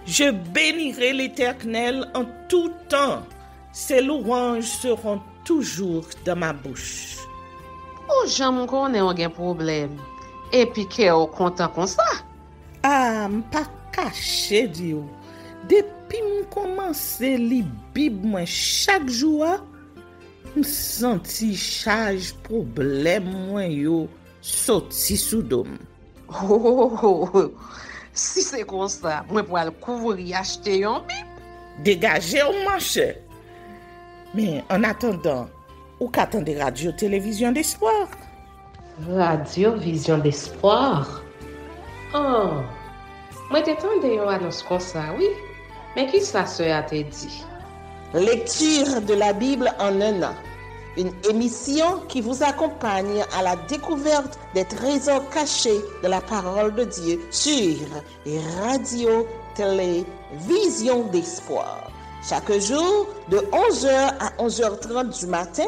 Je bénirai l'Éternel en tout temps. Ses louanges seront toujours dans ma bouche. Oh, j'aime qu'on ait un problème. Et puis qu'elle est content comme ça. Ah, m'pas caché Dieu. Depuis que commence li Bible moi chaque jour, me senti charge problème moi yo sorti sous dôme. Oh, si c'est comme ça, moi pour aller couvrir acheter un Bible. Dégagez au marché. Mais en attendant, ou qu'attendez radio télévision d'espoir? Radio Vision d'Espoir. Oh, moi t'attendais une annonce comme ça, oui. Mais qui ça a te dit? Lecture de la Bible en un an. Une émission qui vous accompagne à la découverte des trésors cachés de la parole de Dieu sur Radio Télévision d'Espoir. Chaque jour de 11h à 11h30 du matin,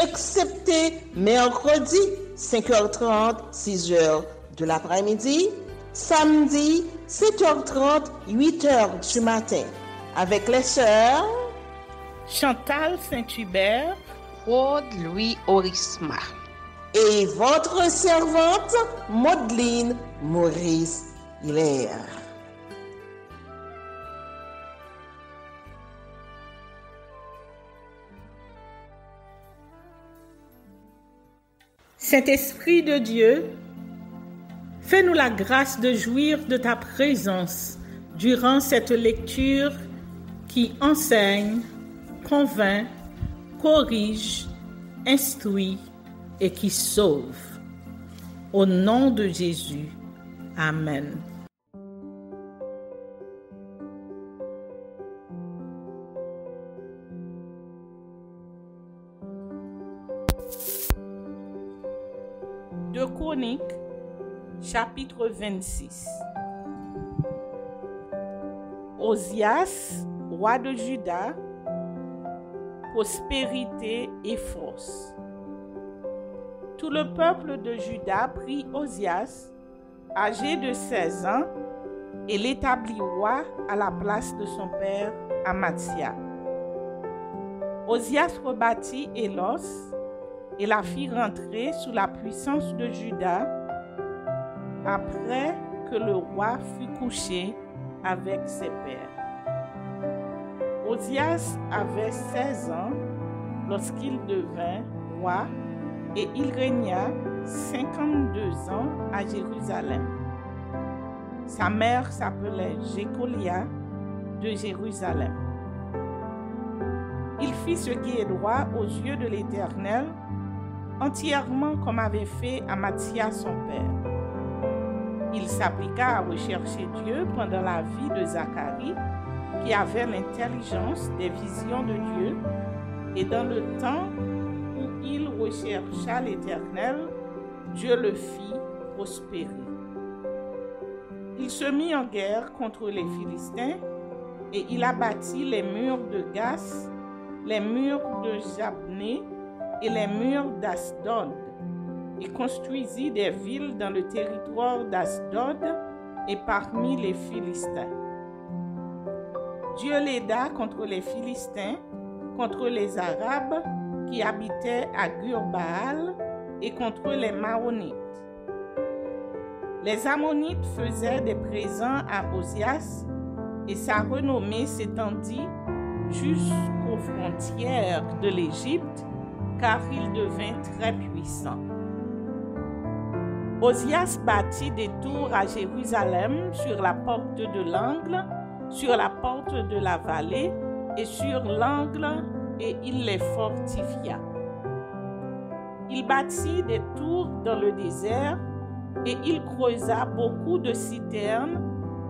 excepté mercredi 5h30, 6h de l'après-midi, samedi 7h30, 8h du matin, avec les sœurs Chantal Saint-Hubert, Claude Louis Orisma et votre servante Maudeline Maurice Hilaire. Saint-Esprit de Dieu, fais-nous la grâce de jouir de ta présence durant cette lecture qui enseigne, convainc, corrige, instruit et qui sauve. Au nom de Jésus. Amen. De Chroniques, chapitre 26. Osias, roi de Juda, prospérité et force. Tout le peuple de Juda prit Osias, âgé de 16 ans, et l'établit roi à la place de son père Amathia. Osias rebâtit Élos et la fit rentrer sous la puissance de Juda après que le roi fut couché avec ses pères. Osias avait 16 ans lorsqu'il devint roi et il régna 52 ans à Jérusalem. Sa mère s'appelait Jécolia de Jérusalem. Il fit ce qui est droit aux yeux de l'Éternel, entièrement comme avait fait Amathia son père. Il s'appliqua à rechercher Dieu pendant la vie de Zacharie, qui avait l'intelligence des visions de Dieu, et dans le temps où il rechercha l'Éternel, Dieu le fit prospérer. Il se mit en guerre contre les Philistins, et il abattit les murs de Gath, les murs de Jabné et les murs d'Asdod, et construisit des villes dans le territoire d'Asdod et parmi les Philistins. Dieu l'aida contre les Philistins, contre les Arabes qui habitaient à Gur-Baal et contre les Maonites. Les Ammonites faisaient des présents à Osias et sa renommée s'étendit jusqu'aux frontières de l'Égypte, car il devint très puissant. Osias bâtit des tours à Jérusalem sur la porte de l'angle, sur la porte de la vallée et sur l'angle, et il les fortifia. Il bâtit des tours dans le désert et il creusa beaucoup de citernes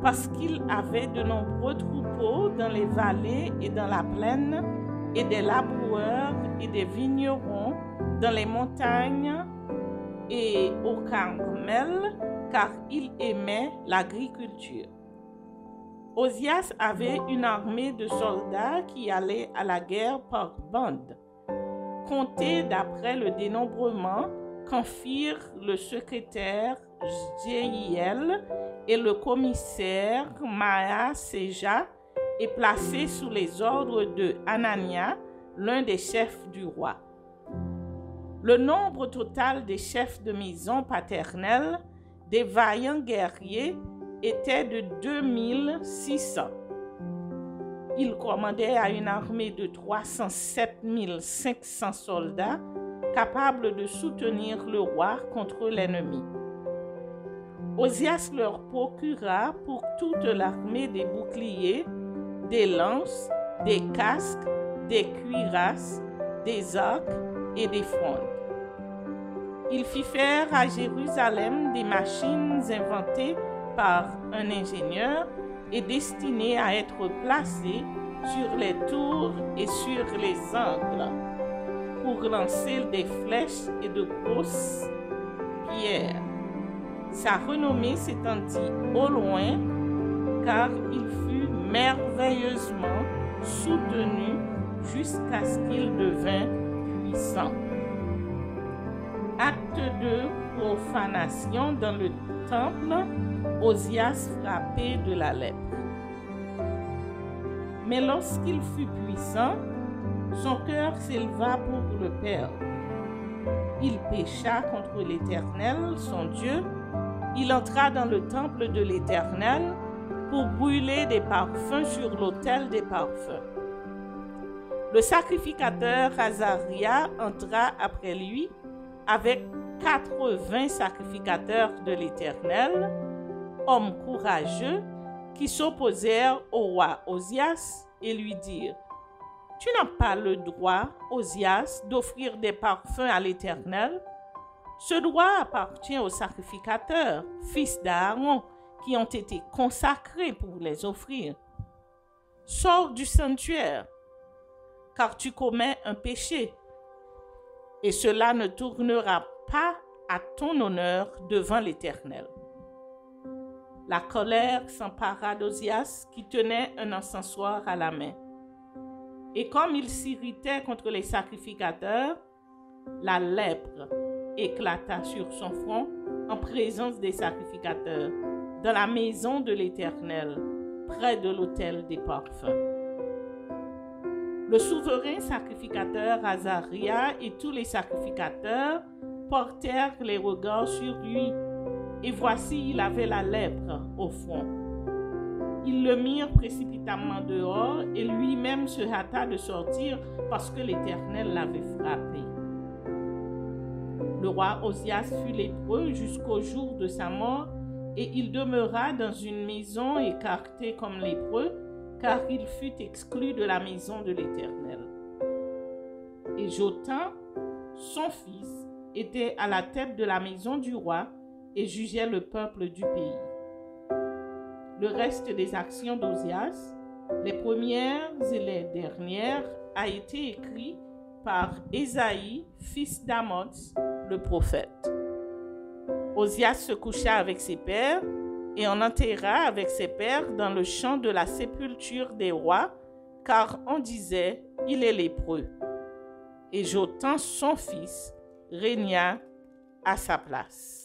parce qu'il avait de nombreux troupeaux dans les vallées et dans la plaine et des laboureurs et des vignerons dans les montagnes et au Carmel, car il aimait l'agriculture. Osias avait une armée de soldats qui allaient à la guerre par bandes, comptés d'après le dénombrement qu'en firent le secrétaire Jéhiel et le commissaire Maaséja est placé sous les ordres de Hanania, l'un des chefs du roi. Le nombre total des chefs de maison paternelle, des vaillants guerriers, était de 2600. Il commandait à une armée de 307 500 soldats capables de soutenir le roi contre l'ennemi. Osias leur procura pour toute l'armée des boucliers, des lances, des casques, des cuirasses, des arcs et des frondes. Il fit faire à Jérusalem des machines inventées par un ingénieur et destinées à être placées sur les tours et sur les angles pour lancer des flèches et de grosses pierres. Sa renommée s'étendit au loin car il fut merveilleusement soutenu jusqu'à ce qu'il devint puissant. Acte de profanation dans le temple, Osias frappé de la lèpre. Mais lorsqu'il fut puissant, son cœur s'éleva pour le perdre. Il pécha contre l'Éternel, son Dieu. Il entra dans le temple de l'Éternel pour brûler des parfums sur l'autel des parfums. Le sacrificateur Azaria entra après lui avec 80 sacrificateurs de l'Éternel, hommes courageux, qui s'opposèrent au roi Osias et lui dirent: « Tu n'as pas le droit, Osias, d'offrir des parfums à l'Éternel. Ce droit appartient aux sacrificateurs, fils d'Aaron, qui ont été consacrés pour les offrir. Sors du sanctuaire, car tu commets un péché, et cela ne tournera pas à ton honneur devant l'Éternel. » La colère s'empara d'Osias, qui tenait un encensoir à la main. Et comme il s'irritait contre les sacrificateurs, la lèpre éclata sur son front en présence des sacrificateurs, dans la maison de l'Éternel, près de l'autel des parfums. Le souverain sacrificateur Azaria et tous les sacrificateurs portèrent les regards sur lui, et voici, il avait la lèpre au front. Ils le mirent précipitamment dehors, et lui-même se hâta de sortir parce que l'Éternel l'avait frappé. Le roi Osias fut lépreux jusqu'au jour de sa mort, et il demeura dans une maison écartée comme lépreux, car il fut exclu de la maison de l'Éternel. Et Jotham, son fils, était à la tête de la maison du roi et jugeait le peuple du pays. Le reste des actions d'Osias, les premières et les dernières, a été écrit par Ésaïe, fils d'Amoz, le prophète. Osias se coucha avec ses pères et on enterra avec ses pères dans le champ de la sépulture des rois, car on disait, il est lépreux. Et Jotham, son fils, régna à sa place.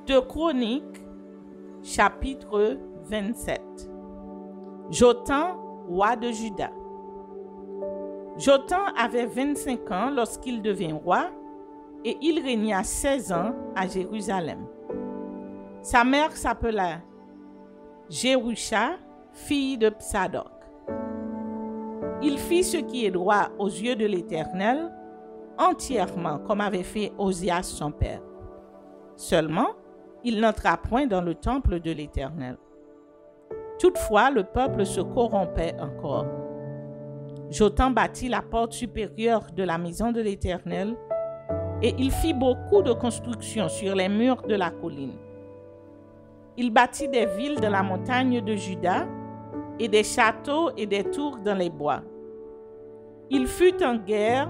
De Chroniques, chapitre 27. Jotham, roi de Juda. Jotham avait 25 ans lorsqu'il devint roi et il régna 16 ans à Jérusalem. Sa mère s'appela Jérusha, fille de Psadok. Il fit ce qui est droit aux yeux de l'Éternel, entièrement comme avait fait Osias son père. Seulement, il n'entra point dans le temple de l'Éternel. Toutefois, le peuple se corrompait encore. Jotham bâtit la porte supérieure de la maison de l'Éternel Et il fit beaucoup de constructions sur les murs de la colline. Il bâtit des villes de la montagne de Juda et des châteaux et des tours dans les bois. Il fut en guerre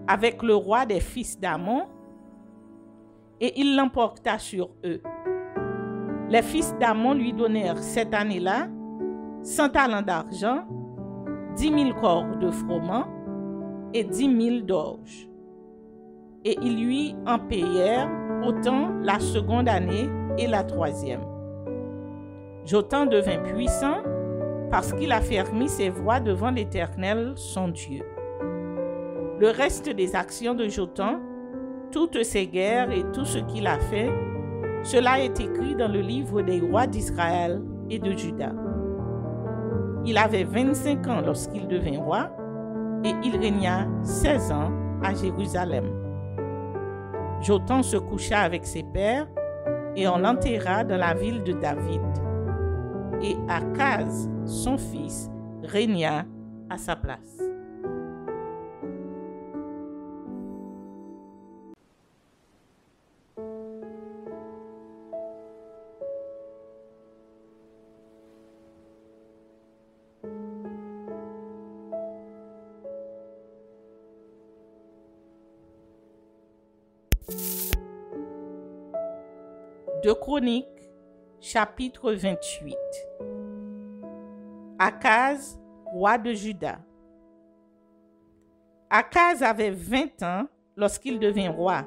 avec le roi des fils d'Ammon et il l'emporta sur eux. Les fils d'Ammon lui donnèrent cette année-là 100 talents d'argent, 10 000 corps de froment et 10 000 d'orge. Et ils lui en payèrent autant la seconde année et la troisième. Jotham devint puissant parce qu'il affermit ses voies devant l'Éternel, son Dieu. Le reste des actions de Jotham, toutes ses guerres et tout ce qu'il a fait, cela est écrit dans le livre des rois d'Israël et de Juda. Il avait 25 ans lorsqu'il devint roi et il régna 16 ans à Jérusalem. Jotham se coucha avec ses pères et on l'enterra dans la ville de David. Et Akaz, son fils, régna à sa place. Deux Chroniques, chapitre 28. Akaz, roi de Juda. Akaz avait 20 ans lorsqu'il devint roi,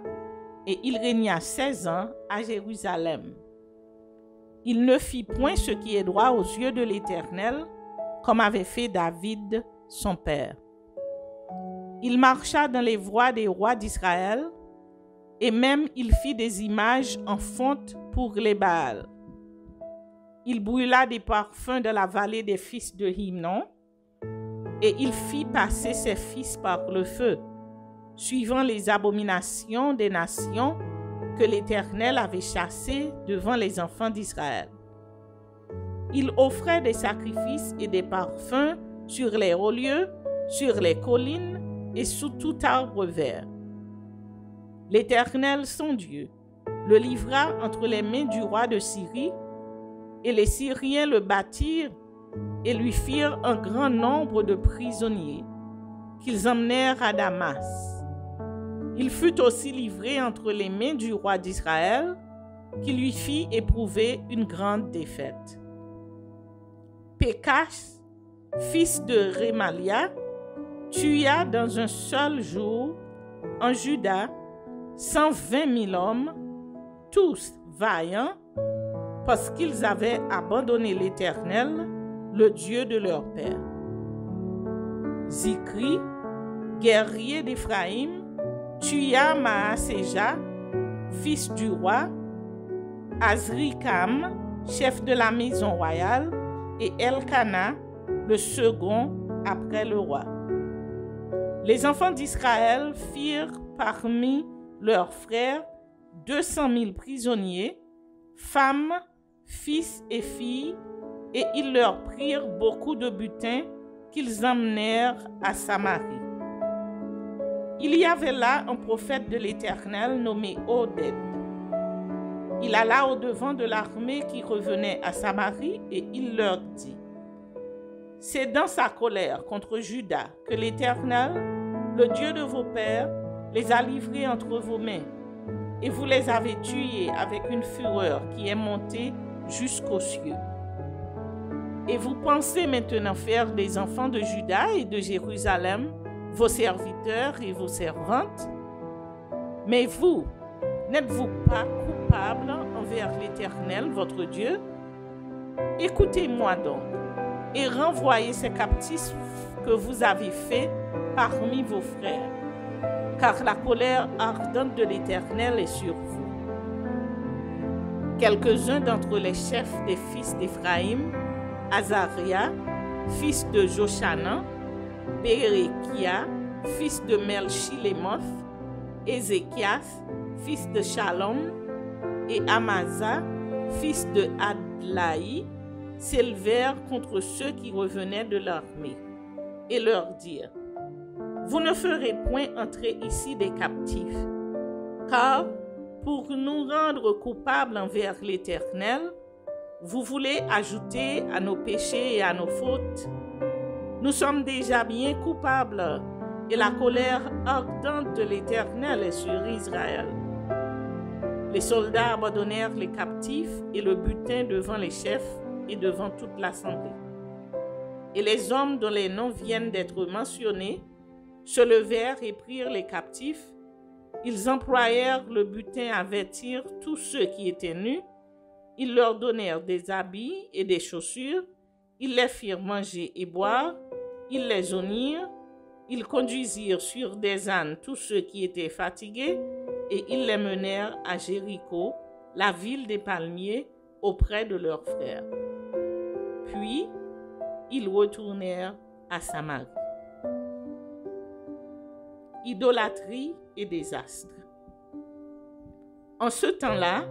et il régna 16 ans à Jérusalem. Il ne fit point ce qui est droit aux yeux de l'Éternel, comme avait fait David, son père. Il marcha dans les voies des rois d'Israël, et même il fit des images en fonte pour les Baals. Il brûla des parfums de la vallée des fils de Himnon, et il fit passer ses fils par le feu, suivant les abominations des nations que l'Éternel avait chassées devant les enfants d'Israël. Il offrait des sacrifices et des parfums sur les hauts lieux, sur les collines et sous tout arbre vert. L'Éternel, son Dieu, le livra entre les mains du roi de Syrie, et les Syriens le battirent et lui firent un grand nombre de prisonniers, qu'ils emmenèrent à Damas. Il fut aussi livré entre les mains du roi d'Israël, qui lui fit éprouver une grande défaite. Pécache, fils de Rémalia, tua dans un seul jour, en Juda, 120 000 hommes, tous vaillants, parce qu'ils avaient abandonné l'Éternel, le Dieu de leur père. Zikri, guerrier d'Éphraïm, tua Maaséja, fils du roi, Azrikam, chef de la maison royale, et Elkana, le second après le roi. Les enfants d'Israël firent parmi leurs frères 200 000 prisonniers, femmes, fils et filles, et ils leur prirent beaucoup de butin qu'ils emmenèrent à Samarie. Il y avait là un prophète de l'Éternel nommé Oded. Il alla au-devant de l'armée qui revenait à Samarie et il leur dit: c'est dans sa colère contre Juda que l'Éternel, le Dieu de vos pères, les a livrés entre vos mains, et vous les avez tués avec une fureur qui est montée jusqu'aux cieux. Et vous pensez maintenant faire des enfants de Juda et de Jérusalem vos serviteurs et vos servantes? Mais vous, n'êtes-vous pas coupables envers l'Éternel, votre Dieu? Écoutez-moi donc, et renvoyez ces captifs que vous avez faits parmi vos frères, car la colère ardente de l'Éternel est sur vous. Quelques-uns d'entre les chefs des fils d'Éphraïm, Azaria, fils de Joshanan, Bérékia, fils de Melchilémoth, Ézéchias, fils de Shalom, et Amasa, fils de Adlaï, s'élevèrent contre ceux qui revenaient de l'armée, et leur dirent: Vous ne ferez point entrer ici des captifs, car pour nous rendre coupables envers l'Éternel, vous voulez ajouter à nos péchés et à nos fautes. Nous sommes déjà bien coupables, et la colère ardente de l'Éternel est sur Israël. Les soldats abandonnèrent les captifs et le butin devant les chefs et devant toute l'assemblée. Et les hommes dont les noms viennent d'être mentionnés se levèrent et prirent les captifs. Ils employèrent le butin à vêtir tous ceux qui étaient nus. Ils leur donnèrent des habits et des chaussures. Ils les firent manger et boire. Ils les honirent. Ils conduisirent sur des ânes tous ceux qui étaient fatigués et ils les menèrent à Jéricho, la ville des palmiers, auprès de leurs frères. Puis, ils retournèrent à Samarie. Idolâtrie et désastre. En ce temps-là,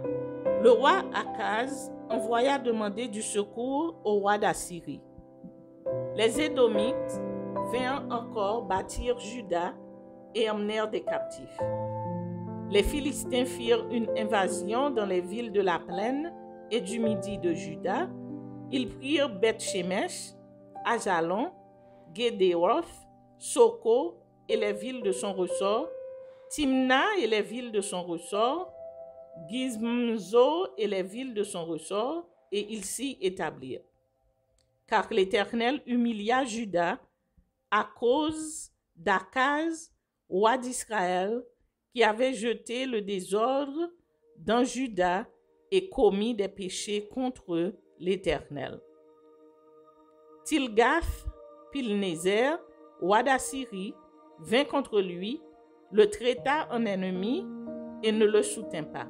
le roi Akaz envoya demander du secours au roi d'Assyrie. Les Édomites vinrent encore bâtir Juda et emmenèrent des captifs. Les Philistins firent une invasion dans les villes de la plaine et du midi de Juda. Ils prirent Beth-Shemesh, Ajalon, Guédéroth, Soko et les villes de son ressort, Timna et les villes de son ressort, Gizmzo et les villes de son ressort, et ils s'y établirent. Car l'Éternel humilia Juda à cause d'Akaz, roi d'Israël, qui avait jeté le désordre dans Juda et commis des péchés contre l'Éternel. Tilgath-Pilnézer, roi d'Assyrie, vint contre lui, le traita en ennemi et ne le soutint pas.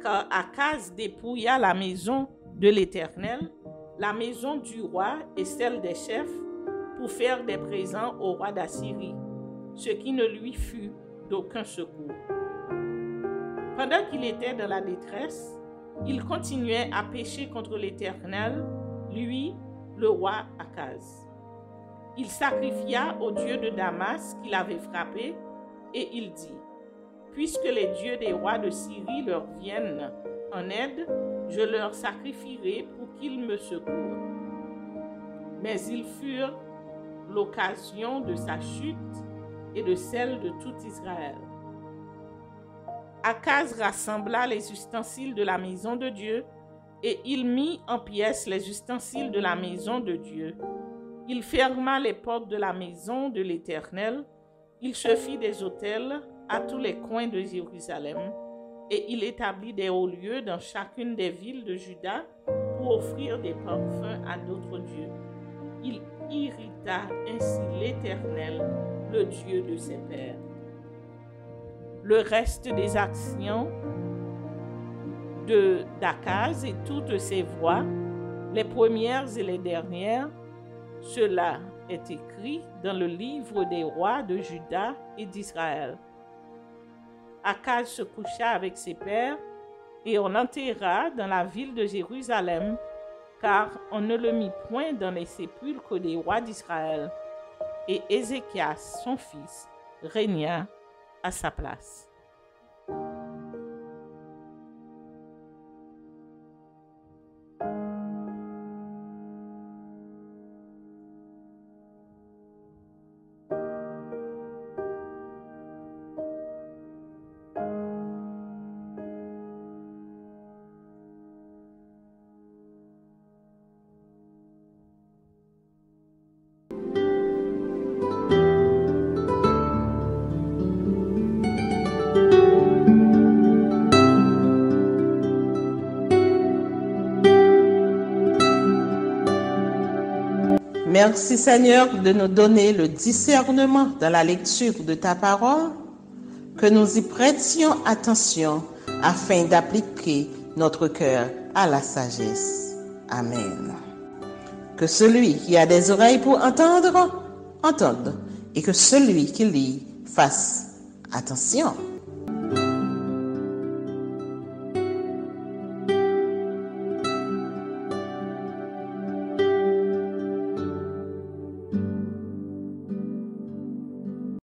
Car Akaz dépouilla la maison de l'Éternel, la maison du roi et celle des chefs, pour faire des présents au roi d'Assyrie, ce qui ne lui fut d'aucun secours. Pendant qu'il était dans la détresse, il continuait à pécher contre l'Éternel, lui, le roi Akaz. Il sacrifia au dieu de Damas qu'il avait frappé, et il dit, « Puisque les dieux des rois de Syrie leur viennent en aide, je leur sacrifierai pour qu'ils me secourent. » Mais ils furent l'occasion de sa chute et de celle de tout Israël. Akaz rassembla les ustensiles de la maison de Dieu et il mit en pièces les ustensiles de la maison de Dieu. Il ferma les portes de la maison de l'Éternel. Il se fit des autels à tous les coins de Jérusalem et il établit des hauts lieux dans chacune des villes de Juda pour offrir des parfums à d'autres dieux. Il irrita ainsi l'Éternel, le Dieu de ses pères. Le reste des actions d'Akaz et toutes ses voies, les premières et les dernières, cela est écrit dans le livre des rois de Juda et d'Israël. Akaz se coucha avec ses pères et on l'enterra dans la ville de Jérusalem, car on ne le mit point dans les sépulcres des rois d'Israël. Et Ézéchias, son fils, régna à sa place. Merci Seigneur de nous donner le discernement dans la lecture de ta parole, que nous y prêtions attention afin d'appliquer notre cœur à la sagesse. Amen. Que celui qui a des oreilles pour entendre, entende, et que celui qui lit fasse attention.